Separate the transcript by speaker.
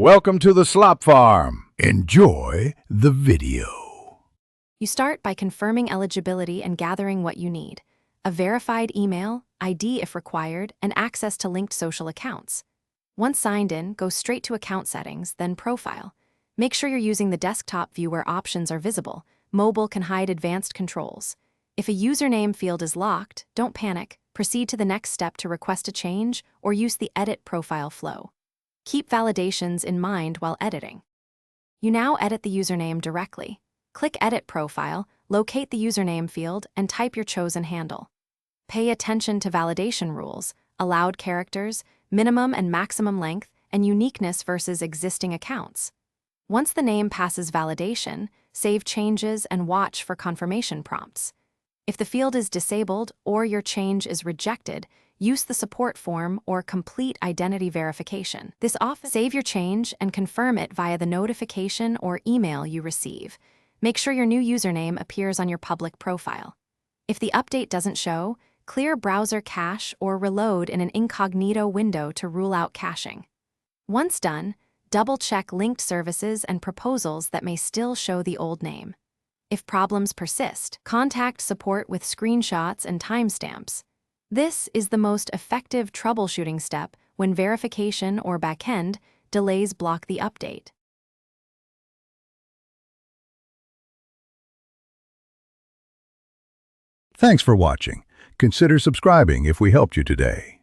Speaker 1: Welcome to the Slop Farm. Enjoy the video.
Speaker 2: You start by confirming eligibility and gathering what you need: a verified email, ID if required, and access to linked social accounts. Once signed in, go straight to account settings, then profile. Make sure you're using the desktop view where options are visible. Mobile can hide advanced controls. If a username field is locked, don't panic. Proceed to the next step to request a change or use the edit profile flow. Keep validations in mind while editing. You now edit the username directly. Click Edit Profile, locate the username field, and type your chosen handle. Pay attention to validation rules: allowed characters, minimum and maximum length, and uniqueness versus existing accounts. Once the name passes validation, save changes and watch for confirmation prompts. If the field is disabled or your change is rejected, use the support form or complete identity verification. This often save your change and confirm it via the notification or email you receive. Make sure your new username appears on your public profile. If the update doesn't show, clear browser cache or reload in an incognito window to rule out caching. Once done, double-check linked services and proposals that may still show the old name. If problems persist, contact support with screenshots and timestamps. This is the most effective troubleshooting step when verification or backend delays block the update.
Speaker 1: Thanks for watching. Consider subscribing if we helped you today.